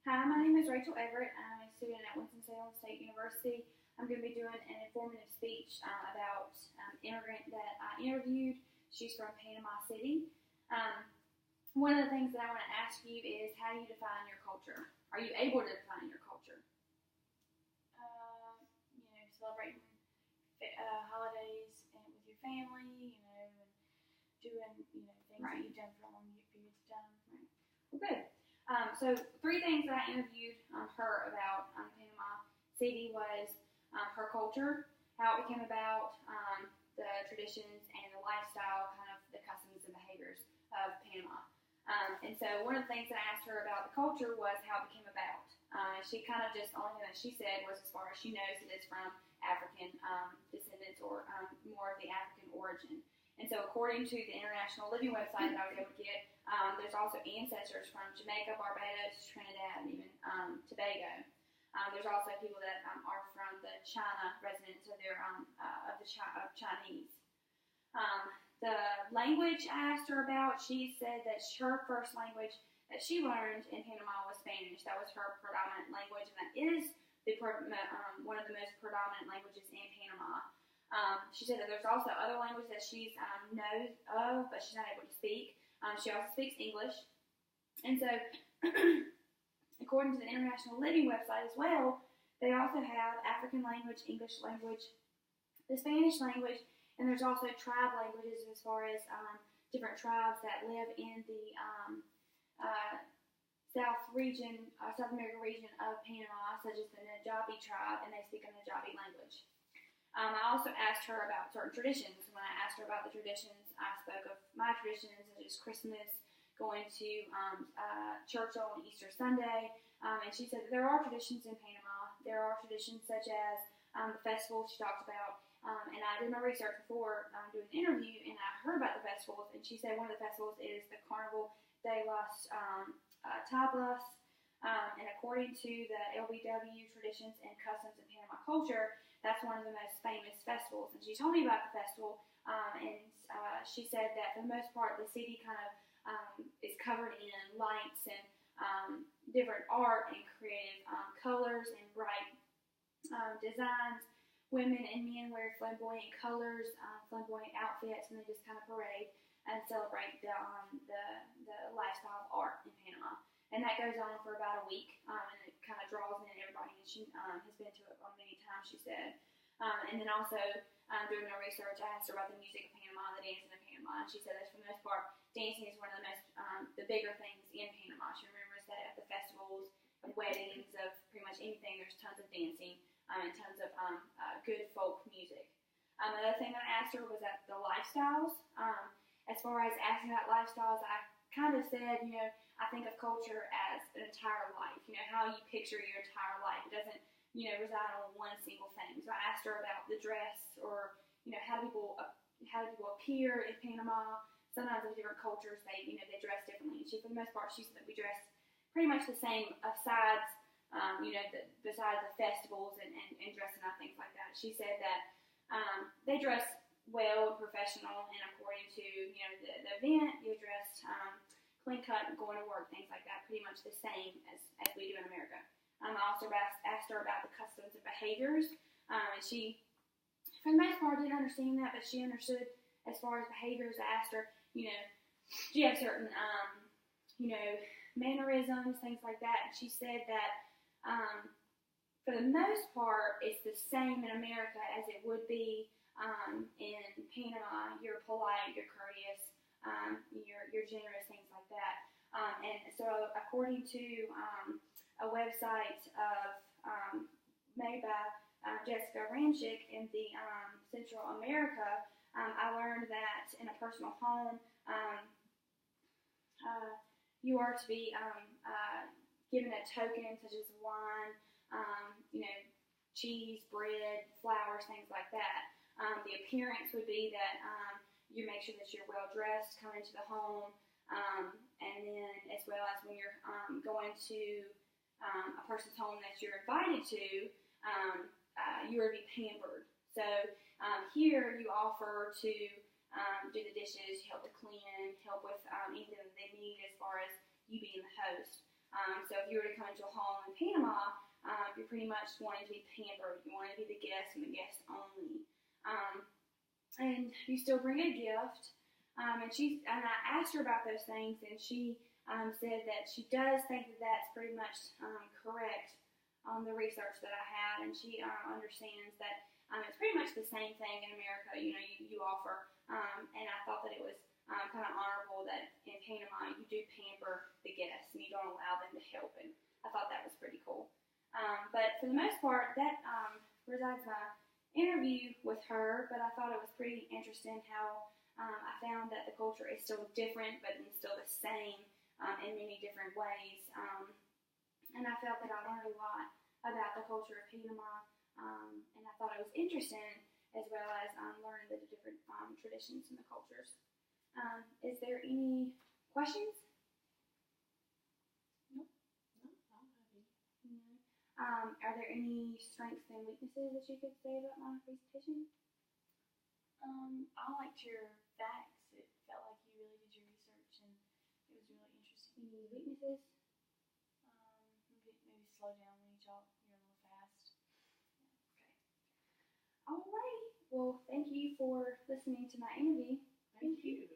Hi, my name is Rachel Everett. I'm a student at Winston-Salem State University. I'm going to be doing an informative speech about immigrant that I interviewed. She's from Panama City. One of the things that I want to ask you is, how do you define your culture? Are you able to define your culture? Celebrating holidays and with your family, and doing, things Right. that you've done for long periods of time. Right. Well, good. So 3 things that I interviewed her about Panama City was her culture, how it became about, the traditions and the lifestyle, kind of the customs and behaviors of Panama. And so one of the things that I asked her about the culture was how it became about. She kind of just, the only thing that she said was, as far as she knows, it is from African descendants, or more of the African origin. And so according to the International Living website that I was able to get, there's also ancestors from Jamaica, Barbados, Trinidad, and even Tobago. There's also people that are from the China residents, so they're of Chinese. The language I asked her about, she said that her first language that she learned in Panama was Spanish. That was her predominant language, and that is one of the most predominant languages in Panama. She said that there's also other languages that she knows of, but she's not able to speak. She also speaks English. And so, according to the International Living website as well, they also have African language, English language, the Spanish language, and there's also tribe languages, as far as different tribes that live in the South America region of Panama, such as the Najabi tribe, and they speak a Najabi language. I also asked her about certain traditions. When I asked her about the traditions, I spoke of my traditions, such as Christmas, going to church on Easter Sunday, and she said that there are traditions in Panama. There are traditions such as the festival she talked about, and I did my research before doing the interview, and I heard about the festivals, and she said one of the festivals is the Carnival de las Tablas, and according to the LBW Traditions and Customs in Panama Culture, that's one of the most famous festivals. And she told me about the festival, and she said that for the most part, the city kind of is covered in lights and different art and creative colors and bright designs. Women and men wear flamboyant colors, flamboyant outfits, and they just kind of parade and celebrate the lifestyle of art in Panama. And that goes on for about a week, and it kind of draws in everybody. And she has been to it many times, she said. And then also, doing my research, I asked her about the music of Panama, the dancing of Panama, and she said that for the most part, dancing is one of the bigger things in Panama. She remembers that at the festivals, of weddings, of pretty much anything, there's tons of dancing and tons of good folk music. Another thing that I asked her was at the lifestyles. As far as asking about lifestyles, I kind of said, I think of culture as an entire life, how you picture your entire life. It doesn't, reside on one single thing. So I asked her about the dress, or, how do people appear in Panama. Sometimes in different cultures, they dress differently. And for the most part, she said that we dress pretty much the same, besides the festivals and dressing up, things like that. She said that they dress well and professional, and according to, the event, you dress clean cut and going to work, things like that, pretty much the same as we do in America. I also asked her about the customs and behaviors, and she, for the most part, didn't understand that, but she understood as far as behaviors. I asked her, do you have certain, mannerisms, things like that, and she said that, for the most part, it's the same in America as it would be in Panama. You're polite, you're courteous, you're generous, things like that. And so, according to a website made by Jessica Ranchik in the Central America, I learned that in a personal home, you are to be given a token such as wine, cheese, bread, flowers, things like that. The appearance would be that you make sure that you're well dressed, come into the home, and then as well as when you're going to a person's home that you're invited to, you are to be pampered. So here you offer to do the dishes, help to clean, help with anything that they need as far as you being the host. So if you were to come into a home in Panama, you're pretty much wanting to be pampered. You want to be the guest and the guest only. And you still bring a gift. And I asked her about those things, and she said that she does think that that's pretty much correct on the research that I had, and she understands that it's pretty much the same thing in America. You offer, and I thought that it was kind of honorable that in Panama you do pamper the guests and you don't allow them to help, and I thought that was pretty cool. But for the most part, that resides my interview with her, but I thought it was pretty interesting how I found that the culture is still different, but it's still the same in many different ways. And I felt that I learned a lot about the culture of Panama, and I thought it was interesting, as well as learning the different traditions and the cultures. Is there any questions? No, I don't have any. No. Are there any strengths and weaknesses that you could say about my presentation? I liked your facts. It felt like you really did your research, and it was really interesting. Any weaknesses? Maybe slow down when you talk. You're a little fast. Okay. Alrighty. Well, thank you for listening to my interview. Thank you.